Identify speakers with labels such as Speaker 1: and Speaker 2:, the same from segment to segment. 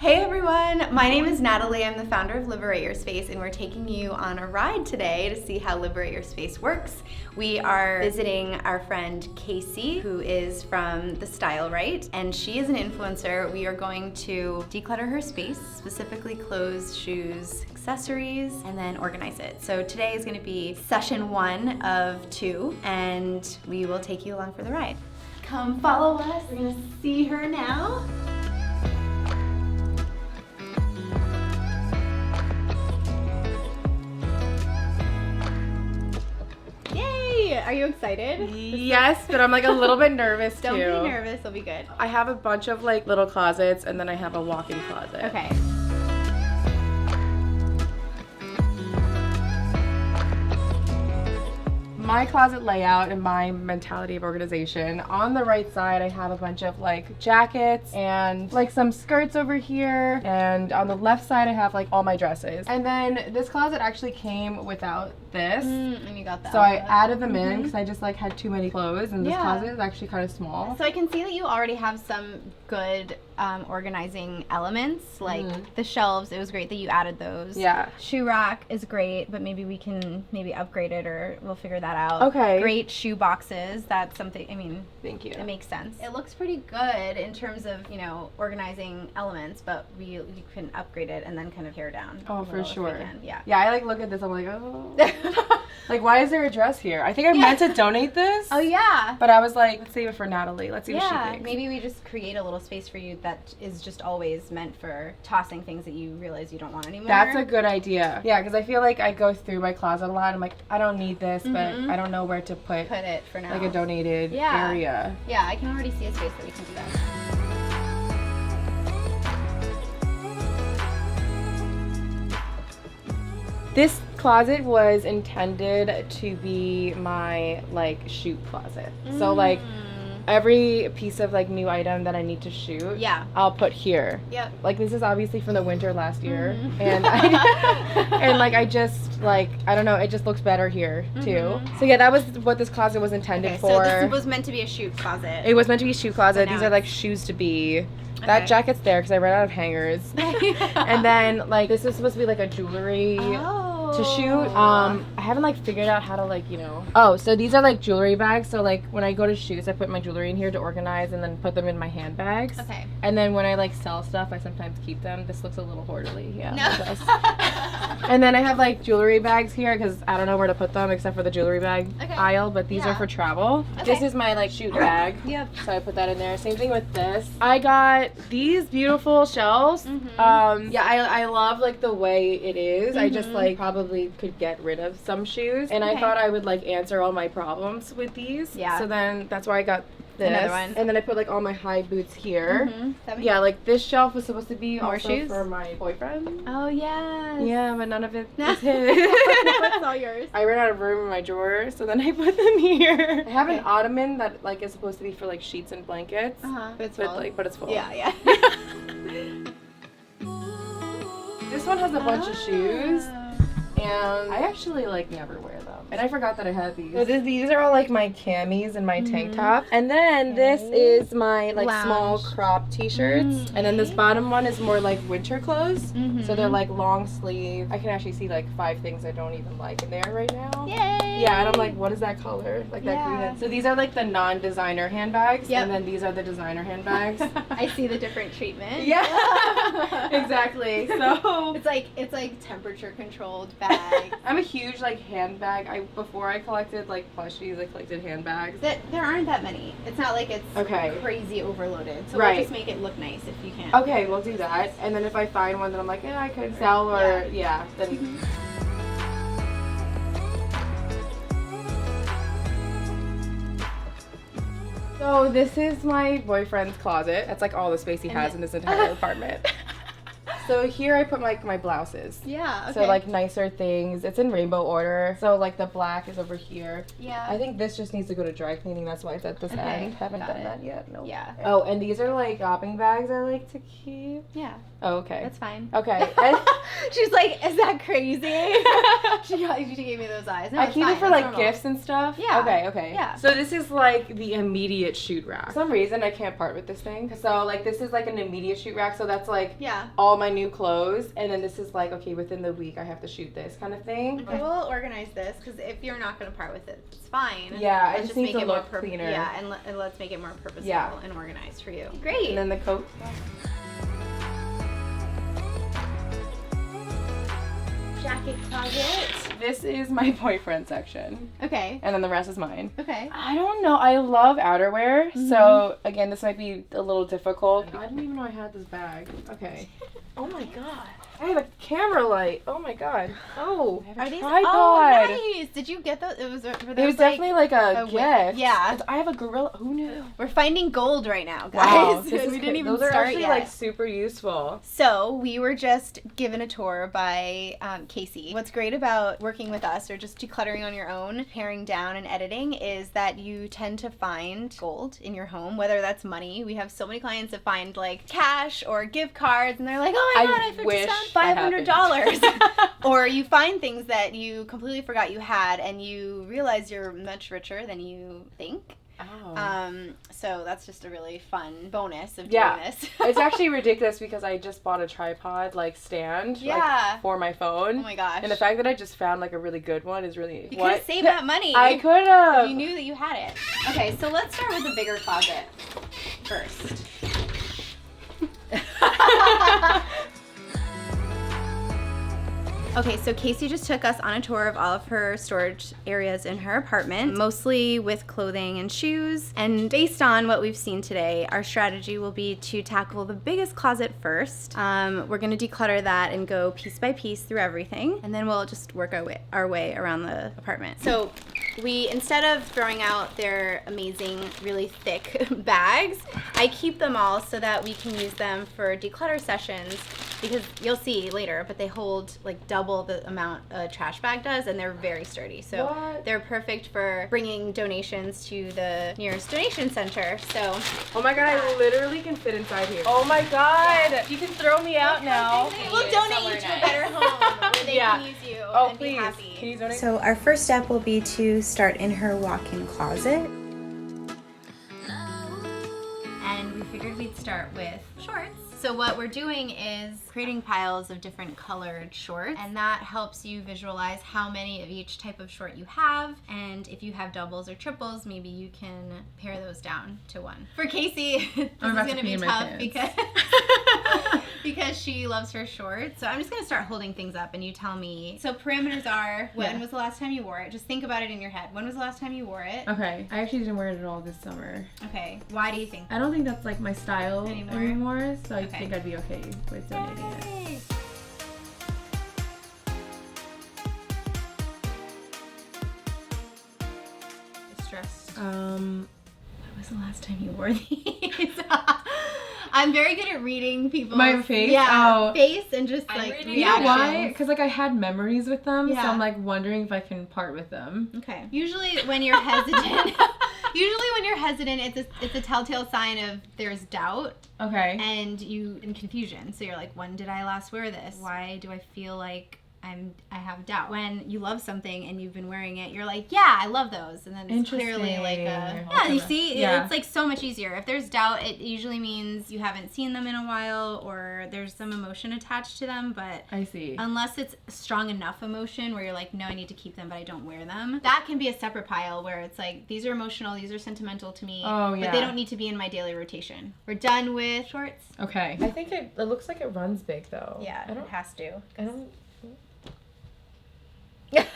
Speaker 1: Hey everyone, my name is Natalie. I'm the founder of Liberate Your Space, and we're taking you on a ride today to see how Liberate Your Space works. We are visiting our friend Kasey, who is from the Style Right, and she is an influencer. We are going to declutter her space, specifically clothes, shoes, accessories, and then organize it. So today is going to be session 1 of 2, and we will take you along for the ride. Come follow us. We're going to see her now. Are you excited?
Speaker 2: Yes, but I'm like a little bit nervous too.
Speaker 1: Don't be nervous, it'll be good.
Speaker 2: I have a bunch of like little closets and then I have a walk-in closet.
Speaker 1: Okay.
Speaker 2: My closet layout and my mentality of organization. On the right side, I have a bunch of like jackets and like some skirts over here. And on the left side, I have like all my dresses. And then this closet actually came without this.
Speaker 1: And you got that.
Speaker 2: So I added them in because I just like had too many clothes and this closet is actually kind of small.
Speaker 1: So I can see that you already have some good organizing elements, like the shelves. It was great that you added those.
Speaker 2: Yeah.
Speaker 1: Shoe rack is great, but maybe we can upgrade it or we'll figure that out.
Speaker 2: Okay.
Speaker 1: Great shoe boxes. That's something, I mean,
Speaker 2: thank you.
Speaker 1: It makes sense. It looks pretty good in terms of, organizing elements, but you can upgrade it and then kind of tear down.
Speaker 2: Oh, for sure.
Speaker 1: Yeah.
Speaker 2: Yeah, I like look at this, I'm like, oh. Like, why is there a dress here? I think I meant to donate this.
Speaker 1: Oh, yeah.
Speaker 2: But I was like, let's save it for Natalie. Let's see what she thinks.
Speaker 1: Maybe we just create a little space for you that is just always meant for tossing things that you realize you don't want anymore.
Speaker 2: That's a good idea. Yeah, because I feel like I go through my closet a lot. I'm like, I don't need this, but I don't know where to put
Speaker 1: it for now.
Speaker 2: Like a donated area.
Speaker 1: Yeah, I can already see a space that we can do that.
Speaker 2: This closet was intended to be my like shoot closet. So like every piece of like new item that I need to shoot, I'll put here.
Speaker 1: Yep.
Speaker 2: Like this is obviously from the winter last year, and I just like I don't know, it just looks better here too. So yeah, that was what this closet was intended for.
Speaker 1: So this was meant to be a shoot closet.
Speaker 2: It was meant to be a shoe closet. These are like shoes to be. That jacket's there because I ran out of hangers. And then like this is supposed to be like a jewelry to shoot. I haven't like figured out how to like, Oh, so these are like jewelry bags. So like when I go to shoots, I put my jewelry in here to organize and then put them in my handbags.
Speaker 1: Okay.
Speaker 2: And then when I like sell stuff, I sometimes keep them. This looks a little hoardly. Yeah.
Speaker 1: No.
Speaker 2: It does. And then I have like jewelry bags here because I don't know where to put them except for the jewelry bag aisle, but these are for travel. Okay. This is my like shoot bag.
Speaker 1: Yep.
Speaker 2: So I put that in there. Same thing with this. I got these beautiful shelves. I love like the way it is. I just like probably could get rid of some shoes, and I thought I would like answer all my problems with these. Yeah. So then that's why I got this.
Speaker 1: Another one.
Speaker 2: And then I put like all my high boots here. Yeah, like this shelf was supposed to be
Speaker 1: more
Speaker 2: also
Speaker 1: shoes
Speaker 2: for my boyfriend.
Speaker 1: Oh yeah.
Speaker 2: Yeah, but none of it is his.
Speaker 1: It's all yours.
Speaker 2: I ran out of room in my drawer, so then I put them here. I have an ottoman that like is supposed to be for like sheets and blankets.
Speaker 1: But it's full.
Speaker 2: But it's full.
Speaker 1: Yeah.
Speaker 2: This one has a bunch of shoes. And I actually like never wear them. And I forgot that I had these. So these are all like my camis and my tank top. And then this is my like small crop t-shirts. And then this bottom one is more like winter clothes. So they're like long sleeve. I can actually see like 5 things I don't even like in there right now.
Speaker 1: Yay!
Speaker 2: Yeah, and I'm like, what is that color? Like that green. So these are like the non-designer handbags. And then these are the designer handbags.
Speaker 1: I see the different treatment.
Speaker 2: Yeah. Exactly. So
Speaker 1: it's like temperature controlled bag.
Speaker 2: I'm a huge like handbag. Before I collected like plushies, I collected handbags.
Speaker 1: There aren't that many. It's not like it's crazy overloaded. So we'll just make it look nice if you can.
Speaker 2: Okay, we'll do that. And then if I find one that I'm like, I could sell or then. So this is my boyfriend's closet. That's like all the space he has in this entire apartment. So here I put my blouses.
Speaker 1: Yeah, okay.
Speaker 2: So like nicer things. It's in rainbow order. So like the black is over here.
Speaker 1: Yeah.
Speaker 2: I think this just needs to go to dry cleaning. That's why it's at this end. Haven't done that yet. No.
Speaker 1: Yeah.
Speaker 2: Oh, and these are like shopping bags I like to keep.
Speaker 1: Yeah.
Speaker 2: Oh, okay.
Speaker 1: That's fine.
Speaker 2: Okay.
Speaker 1: She's like, is that crazy? she gave me those eyes. No,
Speaker 2: I keep it for like gifts and stuff.
Speaker 1: Yeah.
Speaker 2: Okay.
Speaker 1: Yeah.
Speaker 2: So this is like the immediate shoot rack. For some reason I can't part with this thing. So like this is like an immediate shoot rack. So that's like all my new clothes. And then this is like, okay, within the week I have to shoot this kind of thing.
Speaker 1: Okay. We'll organize this because if you're not going to part with it, it's fine.
Speaker 2: Yeah,
Speaker 1: let's
Speaker 2: I just need to look cleaner.
Speaker 1: Yeah, and let's make it more purposeful and organized for you. Great.
Speaker 2: And then the coat.
Speaker 1: Jacket closet.
Speaker 2: This is my boyfriend section.
Speaker 1: Okay.
Speaker 2: And then the rest is mine.
Speaker 1: Okay.
Speaker 2: I don't know. I love outerwear. So again, this might be a little difficult. I didn't even know I had this bag. Okay. Oh my god. I have a camera light. Oh my god. Oh, I have a tripod.
Speaker 1: Oh, nice. Did you get those? It was
Speaker 2: definitely like a gift.
Speaker 1: Yeah.
Speaker 2: I have a gorilla. Who knew?
Speaker 1: We're finding gold right now, guys.
Speaker 2: Wow,
Speaker 1: we didn't even
Speaker 2: those
Speaker 1: start
Speaker 2: are actually
Speaker 1: yet.
Speaker 2: like super useful.
Speaker 1: So we were just given a tour by Kasey. What's great about working with us or just decluttering on your own, paring down and editing, is that you tend to find gold in your home, whether that's money. We have so many clients that find like cash or gift cards and they're like, oh my god, I just found $500. Or you find things that you completely forgot you had and you realize you're much richer than you think.
Speaker 2: Oh.
Speaker 1: So that's just a really fun bonus of doing this.
Speaker 2: It's actually ridiculous because I just bought a tripod like stand like, for my phone.
Speaker 1: Oh my gosh.
Speaker 2: And the fact that I just found like a really good one is really
Speaker 1: You could have saved that money.
Speaker 2: I could have.
Speaker 1: You knew that you had it. Okay, so let's start with the bigger closet first. Okay, so Kasey just took us on a tour of all of her storage areas in her apartment, mostly with clothing and shoes. And based on what we've seen today, our strategy will be to tackle the biggest closet first. We're gonna declutter that and go piece by piece through everything, and then we'll just work our way around the apartment. So instead of throwing out their amazing, really thick bags, I keep them all so that we can use them for declutter sessions, because you'll see later, but they hold like double the amount a trash bag does, and they're very sturdy. So they're perfect for bringing donations to the nearest donation center. So,
Speaker 2: oh my god, I literally can fit inside here. Oh my god, you can throw me out now.
Speaker 1: We'll donate you to a better home where they can use you and be happy.
Speaker 2: Can you donate?
Speaker 1: So our first step will be to start in her walk-in closet. And we figured we'd start with shorts. So what we're doing is creating piles of different colored shorts, and that helps you visualize how many of each type of short you have, and if you have doubles or triples, maybe you can pare those down to one. For Kasey, this is going to be tough because she loves her shorts. So I'm just going to start holding things up and you tell me. So parameters are, when was the last time you wore it? Just think about it in your head. When was the last time you wore it?
Speaker 2: Okay, I actually didn't wear it at all this summer.
Speaker 1: Okay, why do you think?
Speaker 2: I don't think that's like my style anymore, so I think I'd be okay with donating it.
Speaker 1: Stressed. When was the last time you wore these? I'm very good at reading people's
Speaker 2: face.
Speaker 1: Face and just like reactions.
Speaker 2: You know why? Because like I had memories with them, so I'm like wondering if I can part with them.
Speaker 1: Okay. Usually when you're hesitant, it's a telltale sign of there's doubt.
Speaker 2: Okay.
Speaker 1: And confusion. So you're like, when did I last wear this? Why do I feel like I have doubt? When you love something and you've been wearing it, you're like, yeah, I love those. And then it's clearly like you see, it's like so much easier. If there's doubt, it usually means you haven't seen them in a while or there's some emotion attached to them. But
Speaker 2: I see.
Speaker 1: Unless it's strong enough emotion where you're like, no, I need to keep them, but I don't wear them. That can be a separate pile where it's like, these are emotional, these are sentimental to me, but they don't need to be in my daily rotation. We're done with shorts.
Speaker 2: Okay. I think it looks like it runs big though.
Speaker 1: Yeah, it has to.
Speaker 2: I don't.
Speaker 1: Let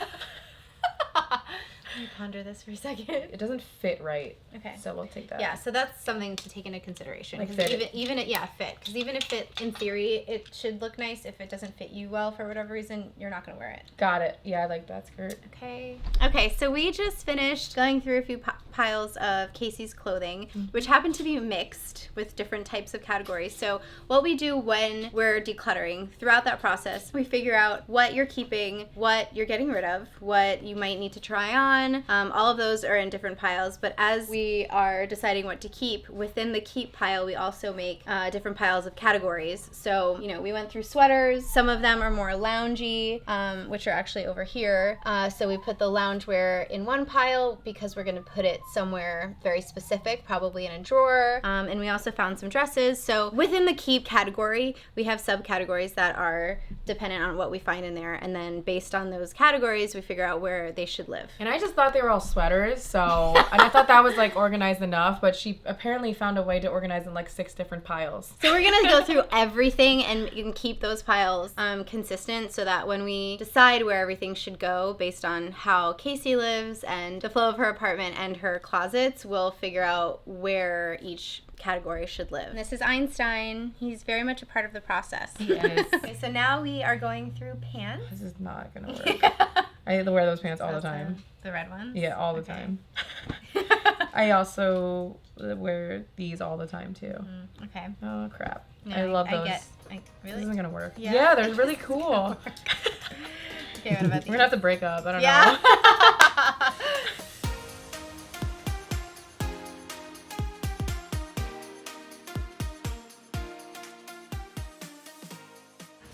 Speaker 1: me ponder this for a second.
Speaker 2: It doesn't fit right.
Speaker 1: Okay.
Speaker 2: So we'll take that.
Speaker 1: Yeah, so that's something to take into consideration.
Speaker 2: Like
Speaker 1: fit. Fit. Because even if in theory, it should look nice, if it doesn't fit you well for whatever reason, you're not going to wear it.
Speaker 2: Got it. Yeah, I like that skirt.
Speaker 1: Okay. Okay, so we just finished going through a few piles of Kasey's clothing, which happen to be mixed with different types of categories. So what we do when we're decluttering, throughout that process, we figure out what you're keeping, what you're getting rid of, what you might need to try on. All of those are in different piles, but as we are deciding what to keep, within the keep pile, we also make different piles of categories. So, we went through sweaters. Some of them are more loungy, which are actually over here. So we put the loungewear in one pile because we're going to put it somewhere very specific, probably in a drawer. And we also found some dresses. So within the keep category, we have subcategories that are dependent on what we find in there. And then based on those categories, we figure out where they should live.
Speaker 2: And I just thought they were all sweaters. So, and I thought that was like organized enough, but she apparently found a way to organize in like 6 different piles.
Speaker 1: So we're going to go through everything and you can keep those piles consistent so that when we decide where everything should go based on how Kasey lives and the flow of her apartment and her closets, we'll figure out where each category should live. And this is Einstein. He's very much a part of the process.
Speaker 2: Yes.
Speaker 1: Okay, so now we are going through pants.
Speaker 2: This is not going to work. I have to wear those pants all the time.
Speaker 1: The red ones?
Speaker 2: Yeah, all the time. I also wear these all the time too.
Speaker 1: Okay.
Speaker 2: Oh crap.
Speaker 1: No,
Speaker 2: I love those.
Speaker 1: Really?
Speaker 2: This isn't gonna work.
Speaker 1: Yeah,
Speaker 2: they're really cool.
Speaker 1: Okay, what about these?
Speaker 2: We're gonna have to break up. I don't know.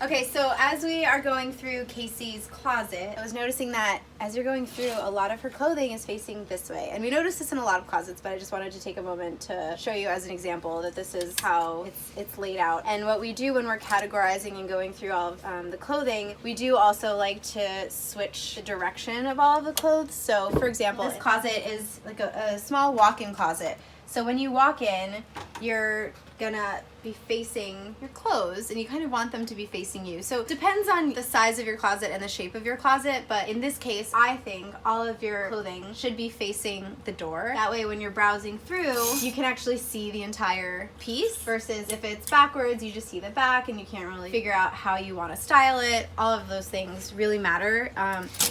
Speaker 1: Okay, so as we are going through Kasey's closet, I was noticing that as you're going through, a lot of her clothing is facing this way. And we noticed this in a lot of closets, but I just wanted to take a moment to show you as an example that this is how it's laid out. And what we do when we're categorizing and going through all of the clothing, we do also like to switch the direction of all of the clothes. So for example, this closet is like a small walk-in closet. So when you walk in, you're gonna be facing your clothes and you kind of want them to be facing you. So it depends on the size of your closet and the shape of your closet, but in this case, I think all of your clothing should be facing the door. That way when you're browsing through, you can actually see the entire piece versus if it's backwards, you just see the back and you can't really figure out how you want to style it. All of those things really matter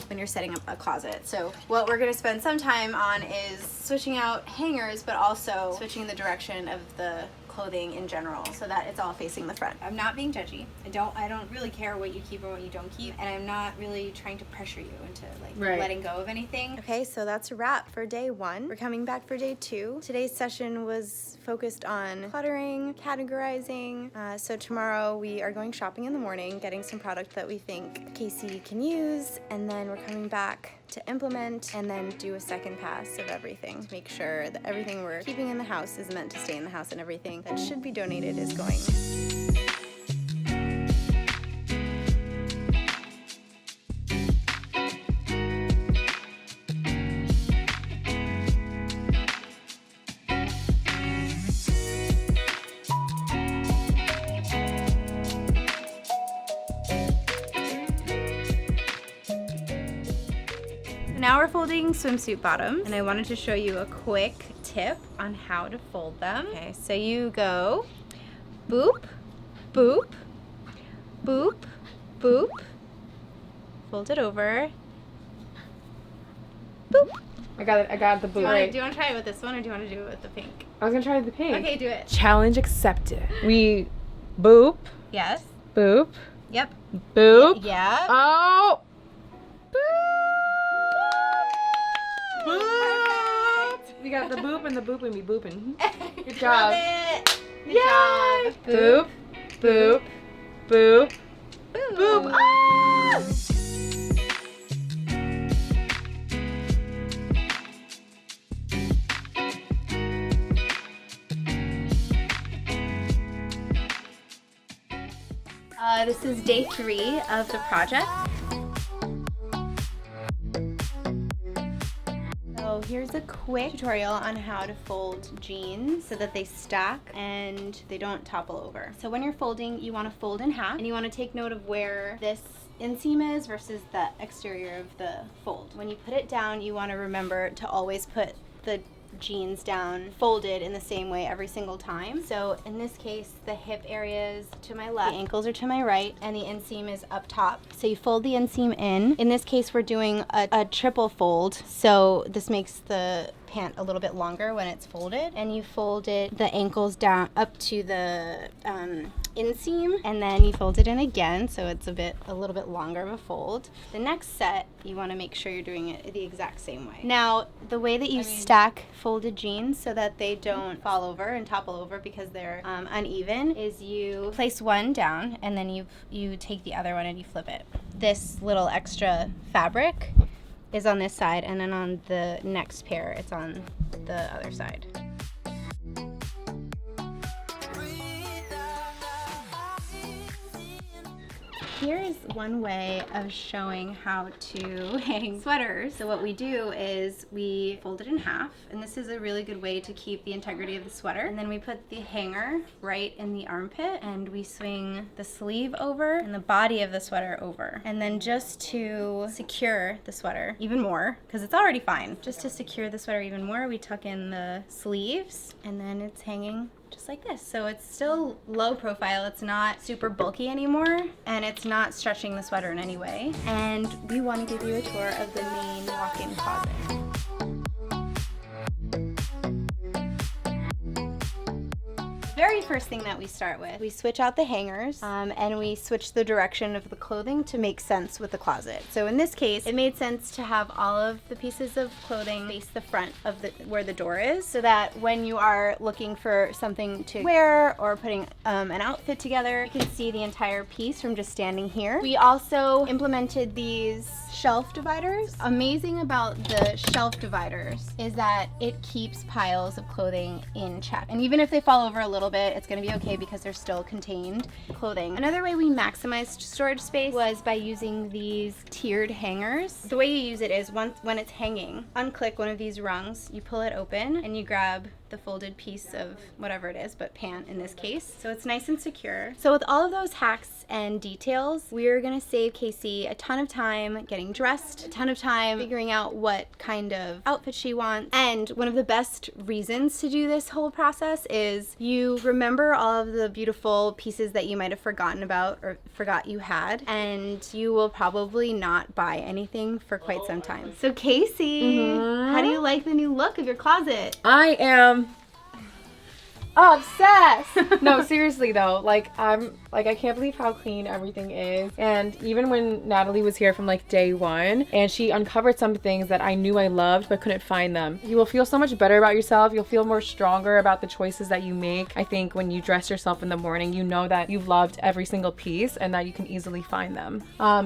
Speaker 1: when you're setting up a closet. So what we're gonna spend some time on is switching out hangers, but also switching the direction of the clothing in general so that it's all facing the front. I'm not being judgy. I don't really care what you keep or what you don't keep, and I'm not really trying to pressure you into letting go of anything. Okay, so that's a wrap for day 1. We're coming back for day 2. Today's session was focused on cluttering, categorizing. So tomorrow we are going shopping in the morning, getting some product that we think Kasey can use, and then we're coming back to implement and then do a second pass of everything to make sure that everything we're keeping in the house is meant to stay in the house and everything that should be donated is going. Now we're folding swimsuit bottoms, and I wanted to show you a quick tip on how to fold them. Okay, so you go boop, boop, boop, boop, fold it over, boop.
Speaker 2: I got the boop.
Speaker 1: Do you want to try it with this one, or do you want to do it with the pink?
Speaker 2: I was gonna try the pink.
Speaker 1: Okay, do it.
Speaker 2: Challenge accepted. We boop.
Speaker 1: Yes.
Speaker 2: Boop.
Speaker 1: Yep.
Speaker 2: Boop.
Speaker 1: Yeah.
Speaker 2: Oh. Boop.
Speaker 1: Perfect.
Speaker 2: We got the boop and the boop and me booping. Good
Speaker 1: Love
Speaker 2: job.
Speaker 1: it. Good
Speaker 2: Yay.
Speaker 1: job.
Speaker 2: Boop. Boop. Boop.
Speaker 1: Boop.
Speaker 2: Boop. Ah!
Speaker 1: This is day 3 of the project. So here's a quick tutorial on how to fold jeans so that they stack and they don't topple over. So when you're folding, you want to fold in half and you want to take note of where this inseam is versus the exterior of the fold. When you put it down, you want to remember to always put the jeans down folded in the same way every single time. So in this case, the hip area is to my left, the ankles are to my right, and the inseam is up top. So you fold the inseam in. In this case, we're doing a triple fold, so this makes the pant a little bit longer when it's folded, and you fold it the ankles down up to the inseam, and then you fold it in again so it's a little bit longer of a fold. The next set, you want to make sure you're doing it the exact same way. Now, the way that you stack folded jeans so that they don't fall over and topple over because they're uneven is you place one down and then you take the other one and you flip it. This little extra fabric is on this side, and then on the next pair it's on the other side. Here is one way of showing how to hang sweaters. So what we do is we fold it in half, and this is a really good way to keep the integrity of the sweater. And then we put the hanger right in the armpit, and we swing the sleeve over and the body of the sweater over. And then just to secure the sweater even more, because it's already fine, just to secure the sweater even more, we tuck in the sleeves, and then it's hanging just like this. So it's still low profile, it's not super bulky anymore, and it's not stretching the sweater in any way. And we want to give you a tour of the main walk-in closet. Very first thing that we start with, we switch out the hangers and we switch the direction of the clothing to make sense with the closet. So in this case, it made sense to have all of the pieces of clothing face the front of where the door is, so that when you are looking for something to wear or putting an outfit together, you can see the entire piece from just standing here. We also implemented these shelf dividers. Amazing about the shelf dividers is that it keeps piles of clothing in check. And even if they fall over a little bit, it's going to be okay because they're still contained clothing. Another way we maximized storage space was by using these tiered hangers. The way you use it is when it's hanging, unclick one of these rungs, you pull it open, and you grab the folded piece of whatever it is, but pant in this case. So it's nice and secure. So with all of those hacks and details, we're gonna save Kasey a ton of time getting dressed, a ton of time figuring out what kind of outfit she wants. And one of the best reasons to do this whole process is you remember all of the beautiful pieces that you might have forgotten about or forgot you had, and you will probably not buy anything for quite some time. So Kasey, how do you like the new look of your closet?
Speaker 2: I am obsessed. No, seriously though, I can't believe how clean everything is. And even when Natalie was here from day one, and she uncovered some things that I knew I loved but couldn't find them, you will feel so much better about yourself. You'll feel more stronger about the choices that you make. I think when you dress yourself in the morning, you know that you've loved every single piece and that you can easily find them.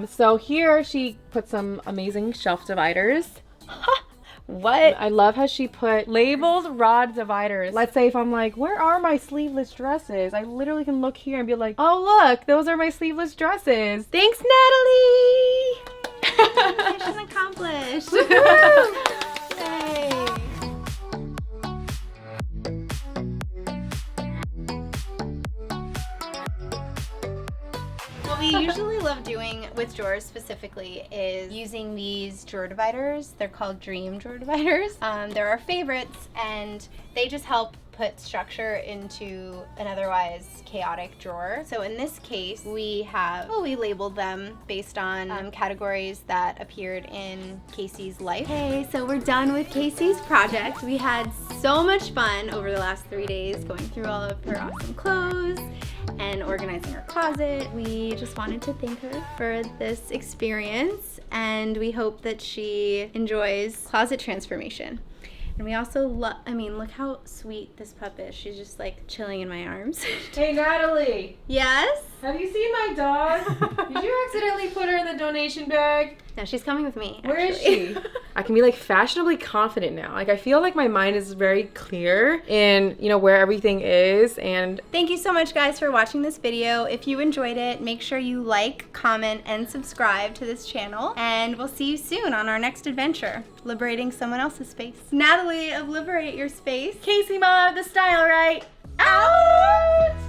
Speaker 2: So here she put some amazing shelf dividers. What? I love how she put labeled rod dividers. Let's say if I'm like, where are my sleeveless dresses? I literally can look here and be like, oh look, those are my sleeveless dresses. Thanks, Natalie!
Speaker 1: Mission accomplished. Yay. What we usually love doing with drawers specifically is using these drawer dividers. They're called Dream drawer dividers. They're our favorites, and they just help put structure into an otherwise chaotic drawer. So in this case, we labeled them based on categories that appeared in Kasey's life. Okay, so we're done with Kasey's project. We had so much fun over the last 3 days going through all of her awesome clothes and organizing her closet. We just wanted to thank her for this experience, and we hope that she enjoys closet transformation. And we also look how sweet this pup is. She's just chilling in my arms.
Speaker 2: Hey, Natalie.
Speaker 1: Yes?
Speaker 2: Have you seen my dog? Did you accidentally put her in the donation bag?
Speaker 1: No, she's coming with me, actually.
Speaker 2: Where is she? I can be fashionably confident now. I feel like my mind is very clear in, where everything is. And
Speaker 1: thank you so much, guys, for watching this video. If you enjoyed it, make sure you like, comment, and subscribe to this channel. And we'll see you soon on our next adventure, liberating someone else's space. Natalie of Liberate Your Space.
Speaker 2: Kasey, Ma, the style, right? Out!